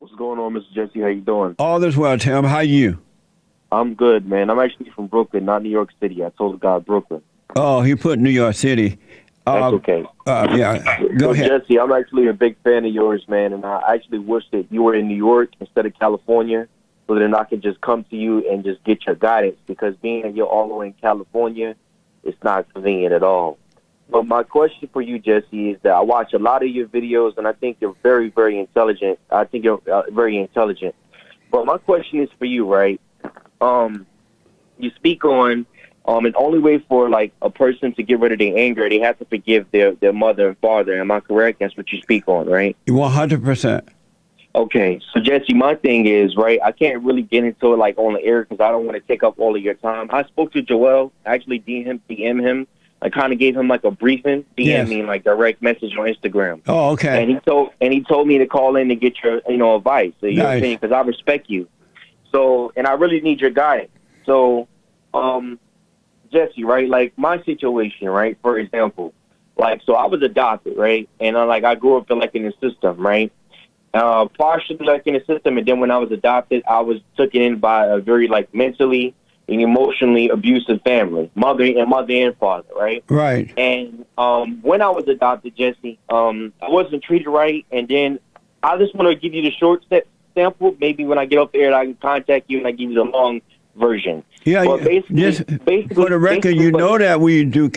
What's going on, Mr. Jesse? How you doing? All is well, Tim. How you? I'm good, man. I'm actually from Brooklyn, not New York City. I told the guy Brooklyn. Oh, he put New York City. That's okay. Yeah. Go So, ahead. Jesse, I'm actually a big fan of yours, man, and I actually wish that you were in New York instead of California, so that I could just come to you and just get your guidance, because being that you're all the way in California, it's not convenient at all. But my question for you, Jesse, is that I watch a lot of your videos, and I think you're very, very intelligent. I think you're very intelligent. But my question is for you, right? You speak on the only way for like a person to get rid of their anger, they have to forgive their mother and father. Am I correct? That's what you speak on, right? 100%. Okay, so Jesse, my thing is, right, I can't really get into it like on the air because I don't want to take up all of your time. I spoke to Joel, actually DM him. I kind of gave him like a briefing, DM me like direct message on Instagram. Oh, okay. And he told me to call in to get your advice, your Nice. opinion, because I respect you. So, and I really need your guidance. So, Jesse, right, like my situation, right, for example, like, so I was adopted, right, and I grew up in the system, right, partially in the system, and then when I was adopted, I was taken in by a very mentally and emotionally abusive family, mother and father, right? Right. And when I was adopted, Jesse, I wasn't treated right, and then I just want to give you the short sample. Maybe when I get up there, I can contact you and I give you the long version. Yeah. But basically, for the record, you know that we do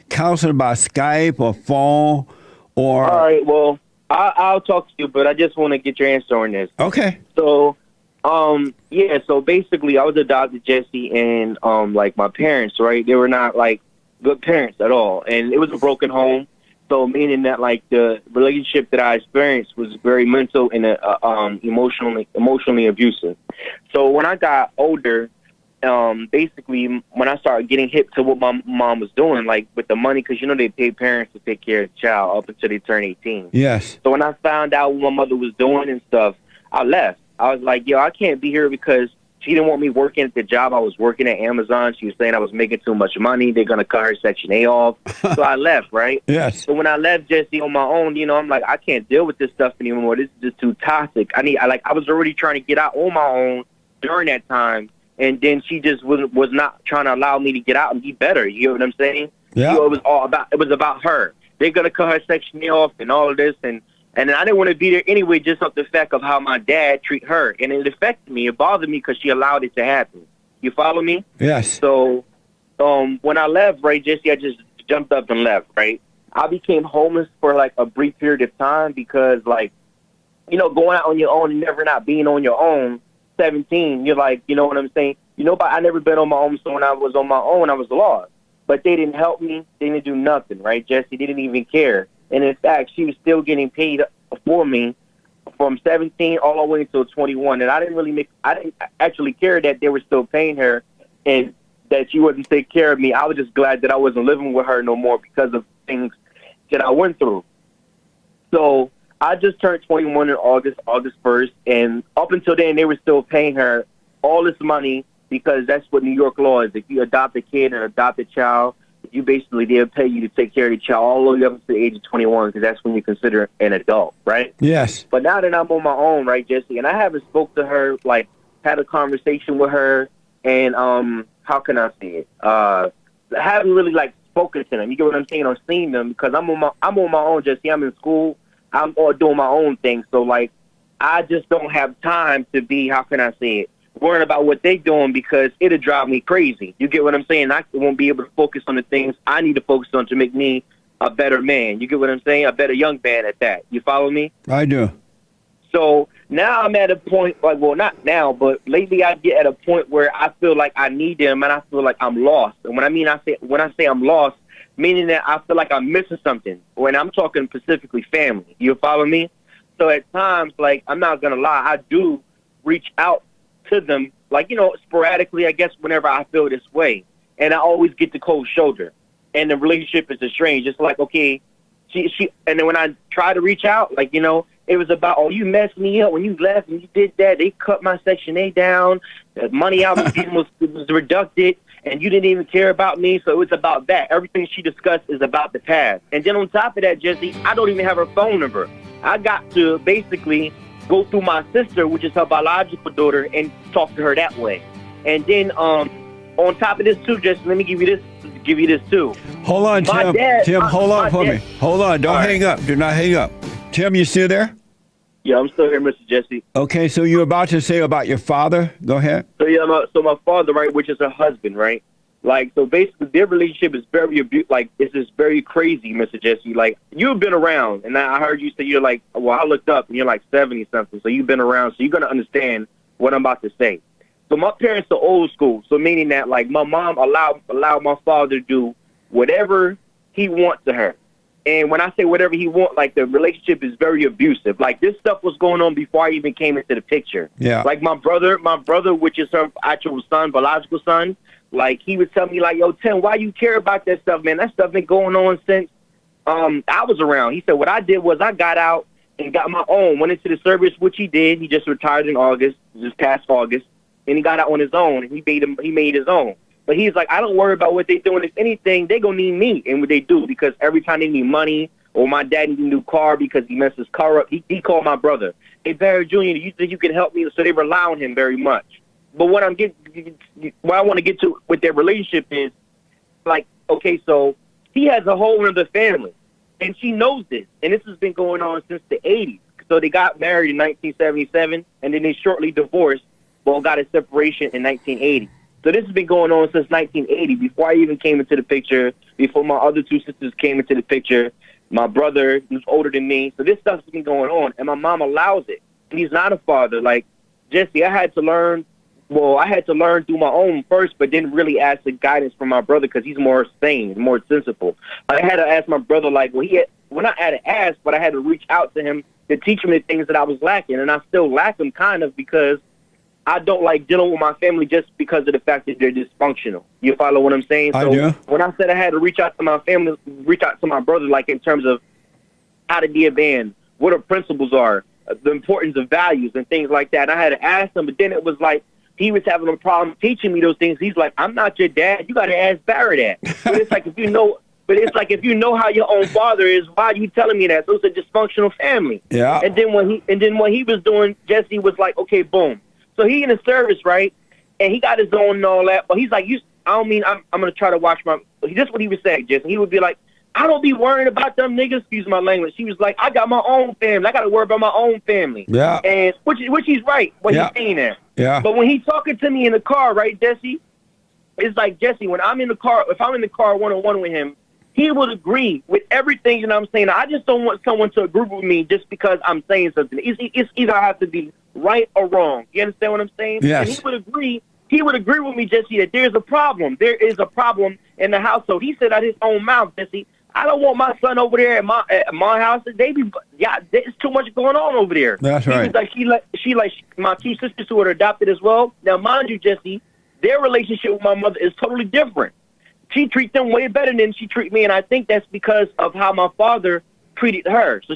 counseling by Skype or phone or. All right. Well, I'll talk to you, but I just want to get your answer on this. Okay. So, so basically, I was adopted, Jesse, and my parents, right? They were not good parents at all, and it was a broken home. So meaning that the relationship that I experienced was very mental and emotionally abusive. So when I got older, basically when I started getting hip to what my mom was doing, with the money, because they pay parents to take care of the child up until they turn 18. Yes. So when I found out what my mother was doing and stuff, I left. I was like, yo, I can't be here because she didn't want me working at the job I was working at Amazon. She was saying I was making too much money. They're going to cut her Section A off. So I left, right? Yes. So when I left, Jesse, on my own, I'm like, I can't deal with this stuff anymore. This is just too toxic. I was already trying to get out on my own during that time. And then she just was not trying to allow me to get out and be better. You know what I'm saying? Yeah. It was about her. They're going to cut her Section A off and all of this. And I didn't want to be there anyway, just off the fact of how my dad treat her. And it affected me. It bothered me because she allowed it to happen. You follow me? Yes. So when I left, right, Jesse, I just jumped up and left, right? I became homeless for a brief period of time because going out on your own and never not being on your own, 17, you're you know what I'm saying? But I never been on my own, so when I was on my own, I was lost. But they didn't help me. They didn't do nothing, right, Jesse? They didn't even care. And in fact, she was still getting paid for me from 17 all the way until 21. And I didn't actually care that they were still paying her and that she wasn't taking care of me. I was just glad that I wasn't living with her no more because of things that I went through. So I just turned 21 in August 1st. And up until then, they were still paying her all this money because that's what New York law is. If you adopt a kid and adopt a child, they'll pay you to take care of the child all the way up to the age of 21 because that's when you consider an adult, right? Yes. But now that I'm on my own, right, Jesse, and I haven't spoke to her, had a conversation with her, and how can I say it? I haven't really spoken to them. You get what I'm saying? Or seen them because I'm on my own, Jesse. I'm in school. I'm all doing my own thing. So I just don't have time to be, how can I say it, worrying about what they doing because it'll drive me crazy. You get what I'm saying? I won't be able to focus on the things I need to focus on to make me a better man. You get what I'm saying? A better young man at that. You follow me? I do. So now I'm at a point, not now, but lately I get at a point where I feel like I need them and I feel like I'm lost. And when I say I'm lost, meaning that I feel like I'm missing something. When I'm talking specifically family. You follow me? So at times, I'm not going to lie, I do reach out to them, sporadically, I guess, whenever I feel this way. And I always get the cold shoulder. And the relationship is estranged. It's okay, she and then when I try to reach out, it was about, oh, you messed me up when you left and you did that. They cut my Section A down. The money I was getting was reducted, and you didn't even care about me. So it was about that. Everything she discussed is about the past. And then on top of that, Jesse, I don't even have her phone number. I got to basically go through my sister, which is her biological daughter, and talk to her that way. And then on top of this too, just let me give you this too. Hold on, Tim. Tim, hold on for me. Hold on. Don't hang up. Do not hang up. Tim, you still there? Yeah, I'm still here, Mr. Jesse. Okay, so you're about to say about your father. Go ahead. So yeah, my father, right, which is her husband, right? Like, so basically their relationship is very it's just very crazy, Mr. Jesse. Like, you've been around, and I heard you say you're like, well, I looked up and you're like 70 something, so you've been around, so you're gonna understand what I'm about to say. So my parents are old school, so meaning that like my mom allowed my father to do whatever he wants to her. And when I say whatever he wants, like the relationship is very abusive. Like this stuff was going on before I even came into the picture. Yeah. Like my brother, which is her actual son, biological son, like he would tell me like, yo, Tim, why you care about that stuff, man? That stuff been going on since I was around. He said what I did was I got out and got my own, went into the service, which he did. He just retired in August, this past August, and he got out on his own and he made his own. But he's like, I don't worry about what they're doing. If anything, they gonna need me and what they do, because every time they need money or my dad needs a new car because he messed his car up, he called my brother. Hey, Barry Jr., you think you can help me? So they rely on him very much. But what I want to get to with their relationship is, like, okay, so he has a whole other family, and she knows this, and this has been going on since the 80s. So they got married in 1977, and then they shortly divorced, but got a separation in 1980. So this has been going on since 1980, before I even came into the picture, before my other two sisters came into the picture, my brother, who's older than me. So this stuff's been going on, and my mom allows it. And he's not a father. Like, Jesse, I had to learn through my own first, but didn't really ask the guidance from my brother because he's more sane, more sensible. I had to ask my brother, like, I had to ask, but I had to reach out to him to teach him the things that I was lacking, and I still lack them kind of because I don't like dealing with my family just because of the fact that they're dysfunctional. You follow what I'm saying? I do. When I said I had to reach out to my family, reach out to my brother, like in terms of how to be a man, what our principles are, the importance of values and things like that. And I had to ask him, but then it was like he was having a problem teaching me those things. He's like, I'm not your dad. You got to ask Barry that. But it's like if you know how your own father is, why are you telling me that? So it's a dysfunctional family. Yeah. And then what he was doing, Jesse was like, okay, boom. So he in the service, right? And he got his own and all that. But he's like, I'm going to try to watch my... This is what he was saying, Jesse. He would be like, I don't be worrying about them niggas. Excuse my language. He was like, I got my own family. I got to worry about my own family. Yeah. And which he's right, what he's saying there. Yeah. But when he's talking to me in the car, right, Jesse, it's like, Jesse, when I'm in the car, if I'm in the car one-on-one with him, he would agree with everything that I'm saying. I just don't want someone to agree with me just because I'm saying something. It's either I have to be right or wrong. You understand what I'm saying? Yes. And he would agree with me, Jesse, that there's a problem. There is a problem in the household. He said out his own mouth, Jesse, I don't want my son over there at my house. There's too much going on over there. That's right. He was like, she my two sisters who are adopted as well. Now, mind you, Jesse, their relationship with my mother is totally different. She treats them way better than she treats me, and I think that's because of how my father treated her. So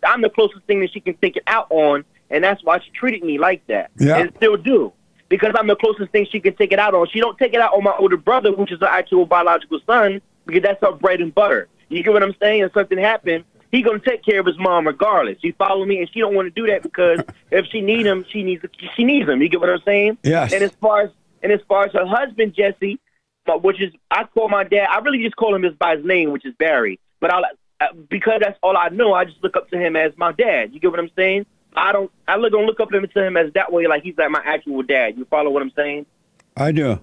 I'm the closest thing that she can take it out on, and that's why she treated me like that. Yeah. And still do. Because I'm the closest thing she can take it out on. She don't take it out on my older brother, which is her actual biological son, because that's her bread and butter. You get what I'm saying? If something happened, he's going to take care of his mom regardless. You follow me? And she don't want to do that because if she needs him, she needs him. You get what I'm saying? Yes. And as far as her husband, Jesse, I call my dad, I really just call him by his name, which is Barry. But because that's all I know, I just look up to him as my dad. You get what I'm saying? I don't look up to him as that way, like he's like my actual dad. You follow what I'm saying? I do.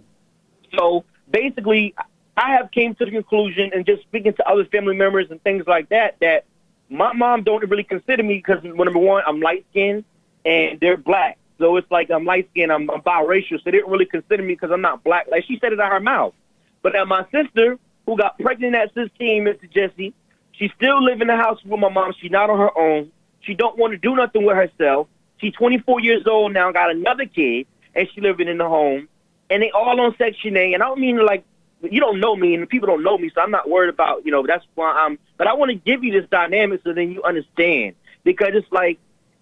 So basically, I have came to the conclusion, and just speaking to other family members and things like that my mom don't really consider me because, number one, I'm light-skinned and they're black. So it's like I'm light-skinned, I'm biracial, so they don't really consider me because I'm not black. Like she said it out her mouth. But now my sister, who got pregnant at 16, Mr. Jesse, she still live in the house with my mom. She's not on her own. She don't want to do nothing with herself. She's 24 years old now, got another kid, and she living in the home. And they all on Section A. And I don't mean like, you don't know me, and people don't know me, so I'm not worried about, that's why but I want to give you this dynamic so then you understand. Because it's like,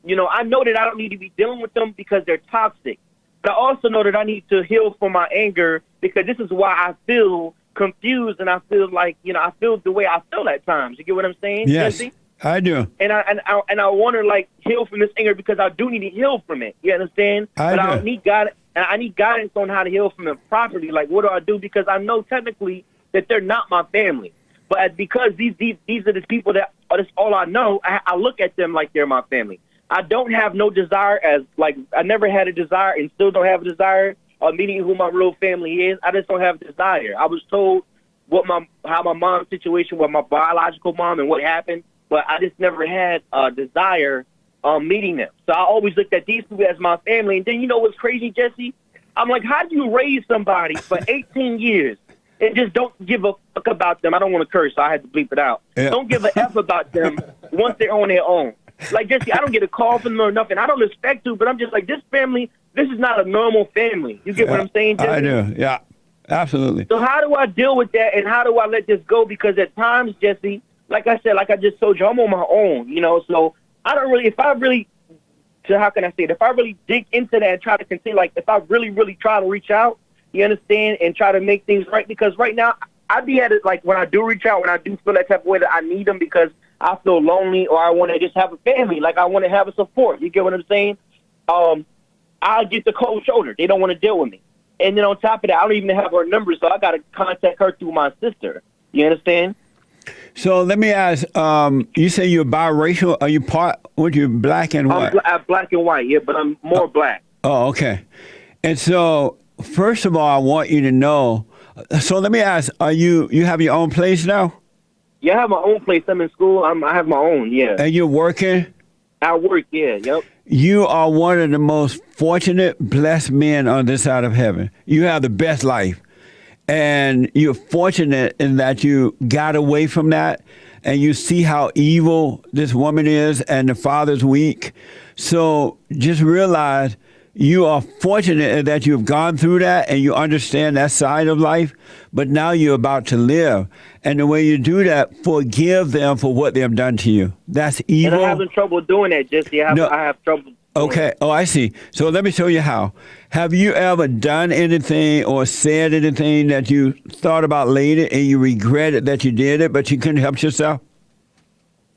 I know that I don't need to be dealing with them because they're toxic. But I also know that I need to heal from my anger because this is why I feel confused and I feel like, I feel the way I feel at times. You get what I'm saying? Yes. Jesse? I do. And I want to like heal from this anger because I do need to heal from it. You understand? But I need God. I need guidance on how to heal from it properly. Like, what do I do? Because I know technically that they're not my family, but because these are the people that that's all I know. I look at them like they're my family. I don't have no desire I never had a desire and still don't have a desire of meeting who my real family is. I just don't have a desire. I was told how my mom's situation with my biological mom and what happened, but I just never had a desire meeting them. So I always looked at these people as my family. And then you know what's crazy, Jesse? I'm like, how do you raise somebody for 18 years and just don't give a fuck about them? I don't want to curse, so I had to bleep it out. Yeah. Don't give a F about them once they're on their own. Like, Jesse, I don't get a call from them or nothing. I don't expect to, but I'm just like, this family, this is not a normal family. You get what I'm saying, Jesse? I do, yeah. Absolutely. So how do I deal with that, and how do I let this go? Because at times, Jesse, like I said, like I just told you, I'm on my own, you know, so I don't really, if I really dig into that and try to continue, like if I really, really try to reach out, you understand, and try to make things right, because right now, I be at it, like when I do reach out, when I do feel that type of way that I need them because I feel lonely or I want to just have a family, like I want to have a support, you get what I'm saying? I get the cold shoulder. They don't want to deal with me. And then on top of that, I don't even have her number, so I got to contact her through my sister. You understand? So let me ask, you say you're biracial. Are you you black and white? I'm black and white, yeah, but I'm more black. Oh, okay. And so, first of all, I want you to know, so let me ask, you have your own place now? Yeah, I have my own place. I'm in school. I have my own, yeah. And you're working? I work, yeah, yep. You are one of the most fortunate, blessed men on this side of heaven. You have the best life. And you're fortunate in that you got away from that and you see how evil this woman is and the father's weak. So just realize you are fortunate that you've gone through that and you understand that side of life, but now you're about to live. And the way you do that, forgive them for what they have done to you. That's evil. And I'm having trouble doing that, Jesse. I have trouble. Okay. Oh, I see. So let me show you how. Have you ever done anything or said anything that you thought about later and you regretted that you did it, but you couldn't help yourself?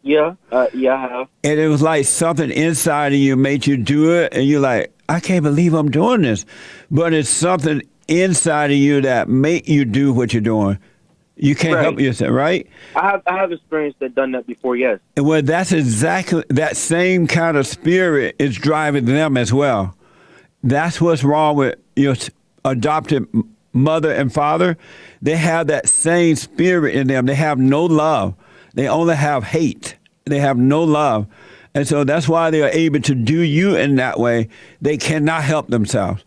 Yeah. Yeah, I have. And it was like something inside of you made you do it, and you're like, I can't believe I'm doing this. But it's something inside of you that make you do what you're doing. You can't help yourself, right? I have experienced that, done that before, yes. And well, that's exactly that same kind of spirit is driving them as well. That's what's wrong with your adopted mother and father. They have that same spirit in them. They have no love. They only have hate. They have no love. And so that's why they are able to do you in that way. They cannot help themselves.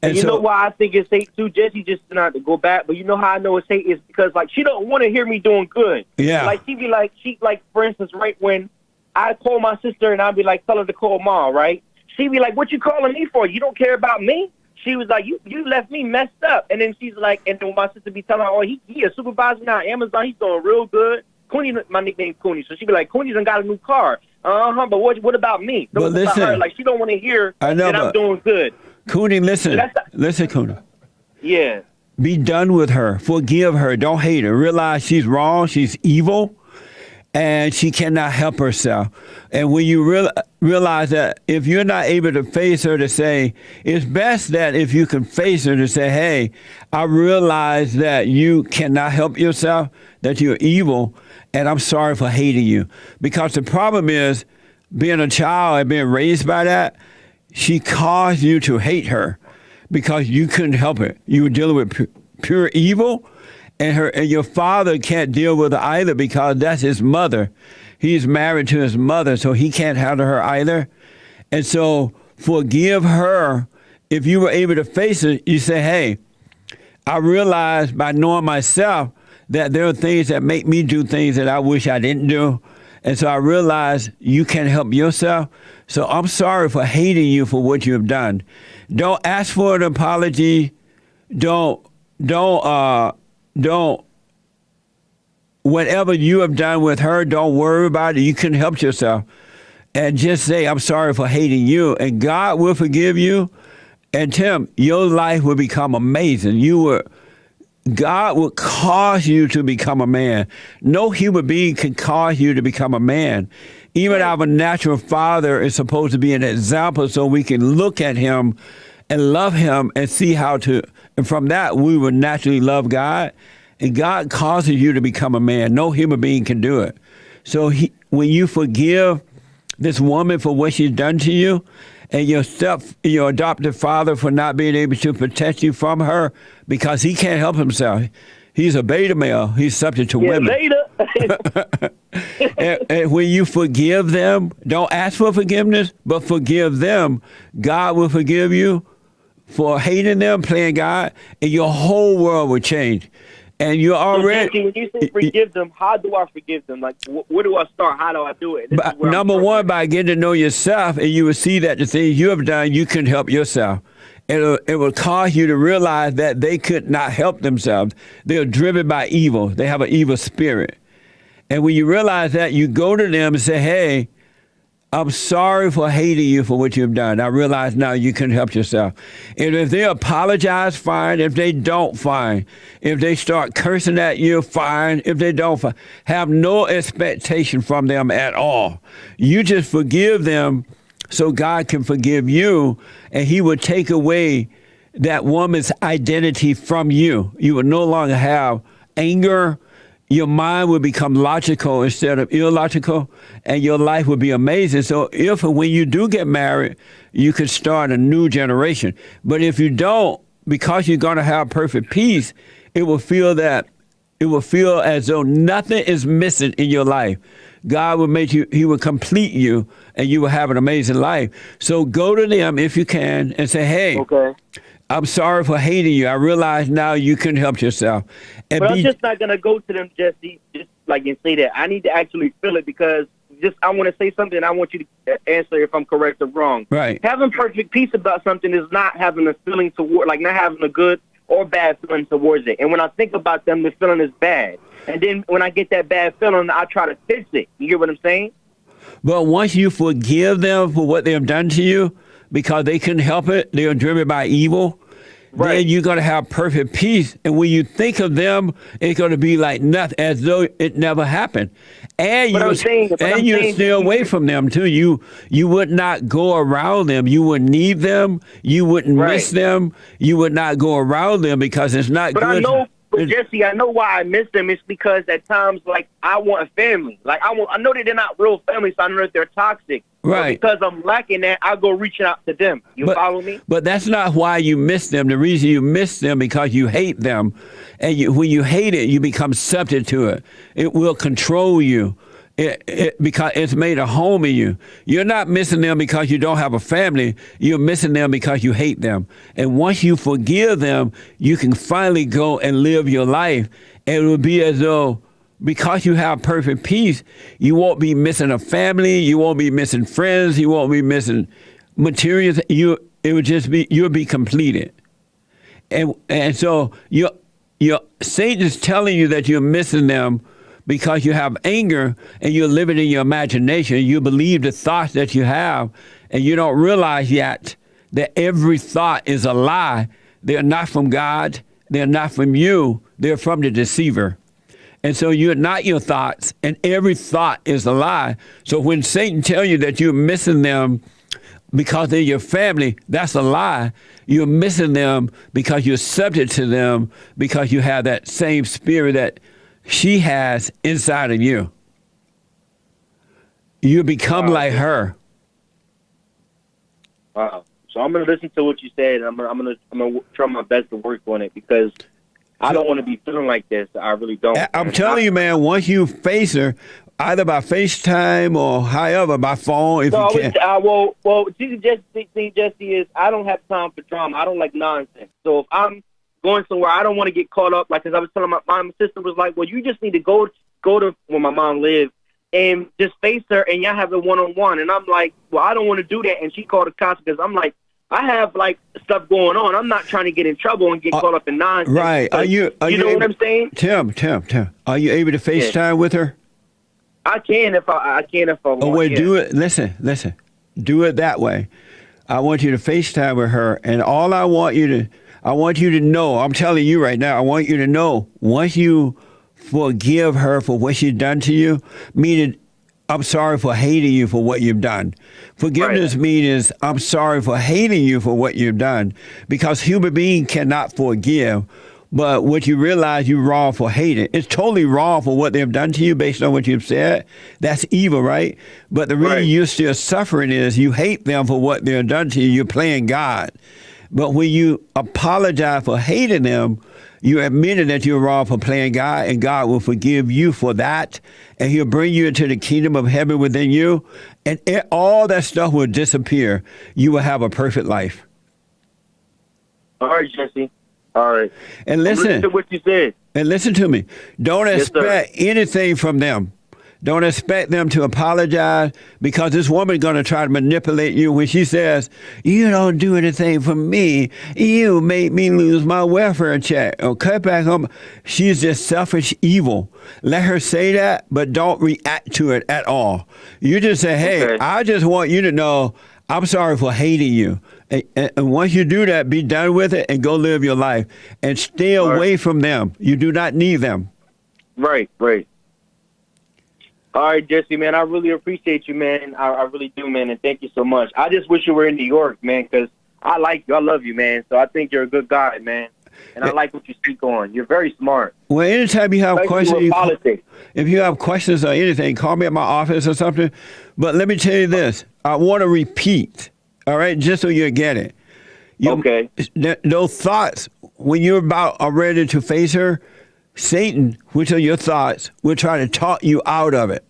And you know why I think it's hate too, Jesse, just not to go back, but you know how I know it's hate is because, like, she don't want to hear me doing good. Yeah. Like, she, for instance, right when I call my sister and I'd be like, tell her to call mom, right? She'd be like, what you calling me for? You don't care about me? She was like, you left me messed up. And then she's like, and then my sister be telling her, oh, he a supervisor now at Amazon. He's doing real good. Cooney, my nickname Cooney. So she'd be like, Cooney done got a new car. But what about me? But listen, about her. Like, she don't want to hear that I'm doing good. Cooney, listen, Cooney. Yeah. Be done with her. Forgive her. Don't hate her. Realize she's wrong. She's evil. And she cannot help herself. And when you realize that if you're not able to face her to say, it's best that if you can face her to say, hey, I realize that you cannot help yourself, that you're evil, and I'm sorry for hating you. Because the problem is, being a child and being raised by that, she caused you to hate her because you couldn't help it. You were dealing with pure evil. And your father can't deal with her either because that's his mother. He's married to his mother, so he can't handle her either. And so forgive her. If you were able to face it, you say, hey, I realize by knowing myself that there are things that make me do things that I wish I didn't do. And so I realize you can't help yourself. So I'm sorry for hating you for what you have done. Don't ask for an apology. Don't, whatever you have done with her, don't worry about it. You can help yourself. And just say, I'm sorry for hating you. And God will forgive you. And Tim, your life will become amazing. God will cause you to become a man. No human being can cause you to become a man. Even our natural father is supposed to be an example so we can look at him and love him and see how to, and from that we will naturally love God. And God causes you to become a man. No human being can do it. So when you forgive this woman for what she's done to you, and your adopted father for not being able to protect you from her because he can't help himself. He's a beta male. He's subject to women. Beta. and when you forgive them, don't ask for forgiveness, but forgive them. God will forgive you for hating them, playing God, and your whole world will change. And you're already. So, when you say forgive them, how do I forgive them? Like, where do I start? How do I do it? Number one, by getting to know yourself, and you will see that the things you have done, you can help yourself. It will cause you to realize that they could not help themselves. They're driven by evil. They have an evil spirit. And when you realize that, you go to them and say, hey, I'm sorry for hating you for what you've done. I realize now you can help yourself. And if they apologize, fine. If they don't, fine. If they start cursing at you, fine. If they don't, fine. Have no expectation from them at all. You just forgive them so God can forgive you, and he will take away that woman's identity from you. You will no longer have anger. Your mind will become logical instead of illogical, and your life will be amazing. So if and when you do get married, you can start a new generation. But if you don't, because you're going to have perfect peace, it will feel as though nothing is missing in your life. God will make you, he will complete you, and you will have an amazing life. So go to them if you can and say, hey, okay, I'm sorry for hating you. I realize now you can help yourself. And but I'm just not going to go to them, Jesse, just like and say that. I need to actually feel it because I want to say something. I want you to answer if I'm correct or wrong. Right. Having perfect peace about something is not having a feeling toward, like not having a good or bad feeling towards it. And when I think about them, the feeling is bad. And then when I get that bad feeling, I try to fix it. You get what I'm saying? But once you forgive them for what they've done to you, because they couldn't help it, they are driven by evil, right, then you're going to have perfect peace. And when you think of them, it's going to be like nothing, as though it never happened. And you'll stay away from them, too. You would not go around them. You would need them. You wouldn't miss them. You would not go around them because it's not good. But Jesse, I know why I miss them. It's because at times, like, I want a family. Like, I know that they're not real family, so I know that they're toxic. Right. But because I'm lacking that, I go reaching out to them. You follow me? But that's not why you miss them. The reason you miss them because you hate them. And when you hate it, you become subject to it. It will control you. Because it's made a home in you. You're not missing them because you don't have a family. You're missing them because you hate them. And once you forgive them, you can finally go and live your life. And it will be as though, because you have perfect peace, you won't be missing a family. You won't be missing friends. You won't be missing materials. It would just be, you'll be completed. And so Satan's telling you that you're missing them because you have anger and you're living in your imagination. You believe the thoughts that you have, and you don't realize yet that every thought is a lie. They're not from God. They're not from you. They're from the deceiver. And so you're not your thoughts, and every thought is a lie. So when Satan tells you that you're missing them because they're your family, that's a lie. You're missing them because you're subject to them, because you have that same spirit that she has inside of you. You become like her. Wow. So I'm gonna listen to what you said. I'm gonna try my best to work on it because I don't want to be feeling like this. I really don't. I'm telling you, man. Once you face her, either by FaceTime or however by phone, if you can. Well, Jesse is I don't have time for drama. I don't like nonsense. So if I'm going somewhere, I don't want to get caught up. Like, as I was telling my sister was like, well, you just need to go to where my mom lived and just face her and y'all have a one-on-one. And I'm like, well, I don't want to do that. And she called the cops because I'm like, I have like stuff going on. I'm not trying to get in trouble and get caught up in nonsense. Right. Are you know what I'm saying? Tim, are you able to FaceTime with her? I can if I want. Oh, wait, do it. Listen. Do it that way. I want you to FaceTime with her, and all I want you to, I want you to know, I'm telling you right now, I want you to know, once you forgive her for what she's done to you, meaning I'm sorry for hating you for what you've done. Forgiveness means I'm sorry for hating you for what you've done, because human being cannot forgive. But what you realize, you're wrong for hating. It's totally wrong for what they've done to you based on what you've said. That's evil, right? But the reason you're still suffering is you hate them for what they've done to you. You're playing God. But when you apologize for hating them, you're admitting that you're wrong for playing God, and God will forgive you for that, and he'll bring you into the kingdom of heaven within you, and all that stuff will disappear. You will have a perfect life. All right, Jesse. All right. And listen to what you said. And listen to me. Don't expect anything from them. Don't expect them to apologize, because this woman's going to try to manipulate you when she says, you don't do anything for me. You made me lose my welfare check or cut back on. She's just selfish evil. Let her say that, but don't react to it at all. You just say, hey, I just want you to know I'm sorry for hating you. And once you do that, be done with it and go live your life and stay away from them. You do not need them. Right. All right, Jesse, man, I really appreciate you, man. I really do, man, and thank you so much. I just wish you were in New York, man, because I like you. I love you, man. So I think you're a good guy, man. And I like what you speak on. You're very smart. Well, anytime you have questions, politics. If you have questions or anything, call me at my office or something. But let me tell you this. I want to repeat, all right, just so you get it. Okay. Those thoughts, when you're are ready to face her, Satan, which are your thoughts, will try to talk you out of it.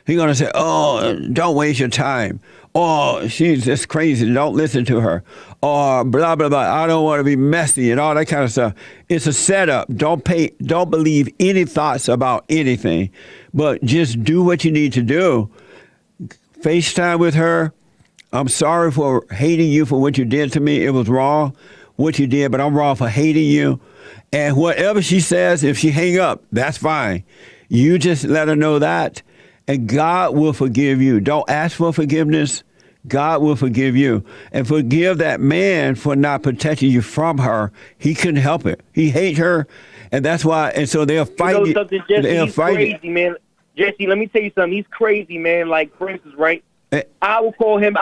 He's going to say, oh, don't waste your time. Oh, she's just crazy. Don't listen to her. Or blah, blah, blah. I don't want to be messy and all that kind of stuff. It's a setup. Don't believe any thoughts about anything, but just do what you need to do. FaceTime with her. I'm sorry for hating you for what you did to me. It was wrong, what you did, but I'm wrong for hating you. And whatever she says, if she hang up, that's fine. You just let her know that, and God will forgive you. Don't ask for forgiveness. God will forgive you. And forgive that man for not protecting you from her. He couldn't help it. He hates her, and that's why. And so they'll fight. You know something, Jesse? He's crazy, man. Jesse, let me tell you something. He's crazy, man. Like, for instance, right? I will call him,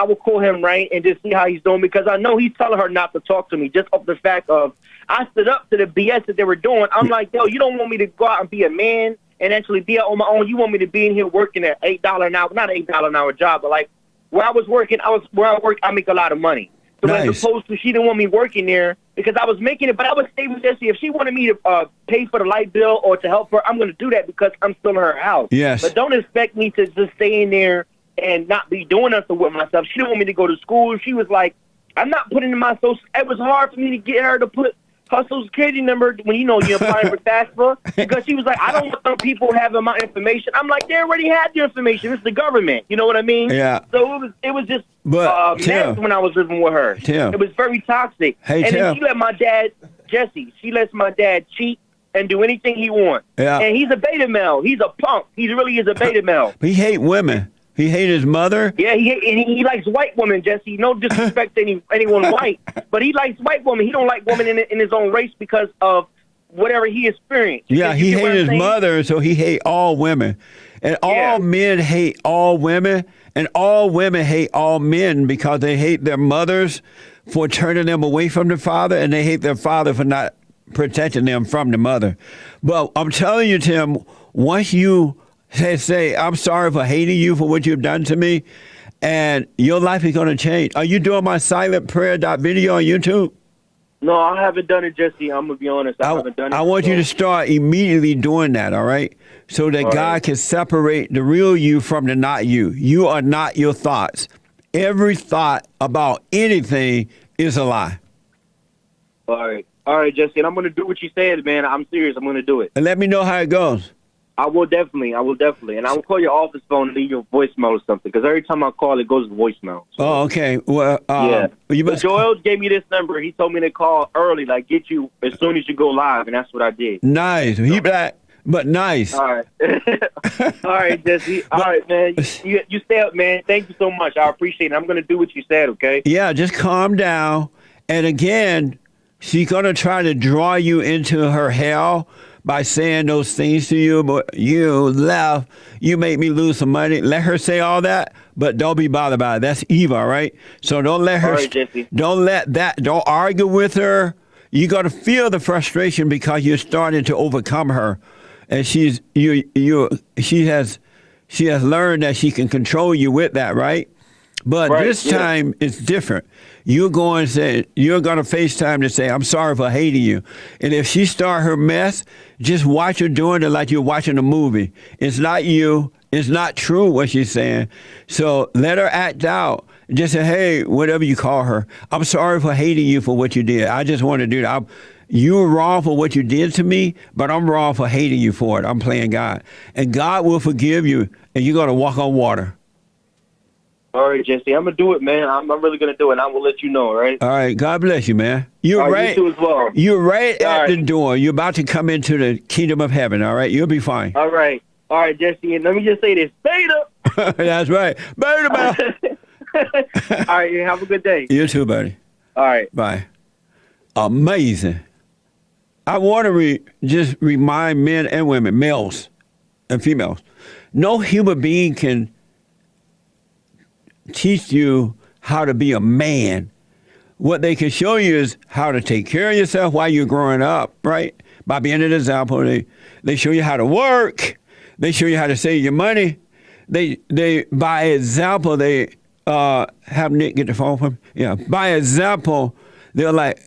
right, and just see how he's doing, because I know he's telling her not to talk to me just off the fact of I stood up to the BS that they were doing. I'm like, yo, you don't want me to go out and be a man and actually be out on my own. You want me to be in here working at $8 an hour, not an $8 an hour job, but like where I was working, where I work, I make a lot of money. So as opposed to, she didn't want me working there because I was making it, but I would stay with Jesse. If she wanted me to pay for the light bill or to help her, I'm going to do that because I'm still in her house. Yes. But don't expect me to just stay in there and not be doing nothing with myself. She didn't want me to go to school. She was like, I'm not putting in my social. It was hard for me to get her to put her social security number when you're applying for FAFSA, because she was like, I don't want some people having my information. I'm like, they already had your information. It's the government. You know what I mean? Yeah. So it was just Tim, mess when I was living with her. Tim. It was very toxic. Hey, and Tim. then she let my dad, Jesse, she lets my dad cheat and do anything he wants. Yeah. And he's a beta male. He's a punk. He really is a beta male. He hate women. He hate his mother. Yeah, he likes white women, Jesse. No disrespect to anyone white, but he likes white women. He don't like women in his own race because of whatever he experienced. Yeah, he hate his mother, so he hate all women. And all men hate all women, and all women hate all men because they hate their mothers for turning them away from the father, and they hate their father for not protecting them from the mother. But I'm telling you, Tim, once you say, I'm sorry for hating you for what you've done to me, and your life is going to change. Are you doing my silent prayer video on YouTube? No, I haven't done it, Jesse. I'm going to be honest. I haven't done it. I want you to start immediately doing that, all right? So that God can separate the real you from the not you. You are not your thoughts. Every thought about anything is a lie. All right, Jesse. And I'm going to do what you said, man. I'm serious. I'm going to do it. And let me know how it goes. I will definitely. And I will call your office phone and leave you a voicemail or something, because every time I call, it goes to voicemail. So. Oh, okay. Well, yeah. Joel gave me this number. He told me to call early, like get you as soon as you go live, and that's what I did. Nice. He black, but nice. All right. All right, Jesse. All right, man. You stay up, man. Thank you so much. I appreciate it. I'm going to do what you said, okay? Yeah, just calm down. And again, She's going to try to draw you into her hell by saying those things to you, but you left, you made me lose some money. Let her say all that, but don't be bothered by it. That's evil, right? So don't let her, don't argue with her. You got to feel the frustration because you're starting to overcome her. And she has learned that she can control you with that, right? But this time it's different. You're going to FaceTime to say, I'm sorry for hating you. And if she start her mess, just watch her doing it like you're watching a movie. It's not you. It's not true what she's saying. So let her act out. Just say, hey, whatever you call her, I'm sorry for hating you for what you did. I just want to do that. You were wrong for what you did to me, but I'm wrong for hating you for it. I'm playing God. And God will forgive you, and you're going to walk on water. All right, Jesse, I'm going to do it, man. I'm really going to do it, and I will let you know, all right? All right, God bless you, man. You're right. You too as well. You're right at the door. You're about to come into the kingdom of heaven, all right? You'll be fine. All right, Jesse, and let me just say this. Beta! That's right. Beta! All right, have a good day. You too, buddy. All right. Bye. Amazing. I want to just remind men and women, males and females, no human being can teach you how to be a man. What they can show you is how to take care of yourself while you're growing up, right? By being an example, they show you how to work. They show you how to save your money. They by example, they have Nick get the phone from. Yeah, by example, they're like,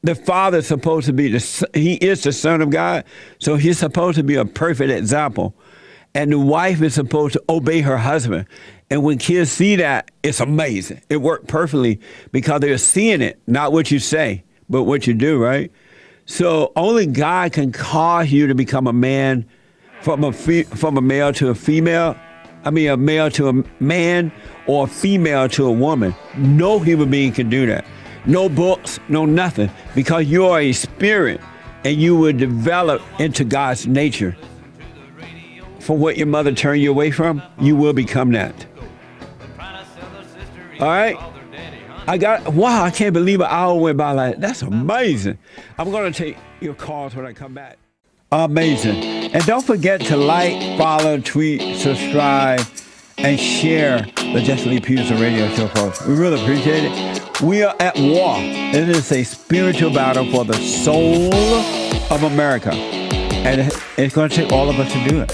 the father's supposed to be he is the son of God, so he's supposed to be a perfect example. And the wife is supposed to obey her husband. And when kids see that, it's amazing. It worked perfectly because they're seeing it, not what you say, but what you do, right? So only God can cause you to become a man from a male to a female. I mean, a male to a man or a female to a woman. No human being can do that. No books, no nothing, because you are a spirit and you will develop into God's nature. From what your mother turned you away from, you will become that. All right? Wow, I can't believe an hour went by like that. That's amazing. I'm going to take your calls when I come back. Amazing. And don't forget to like, follow, tweet, subscribe, and share the Jesse Lee Peterson radio show, folks. We really appreciate it. We are at war. It is a spiritual battle for the soul of America. And it's going to take all of us to do it.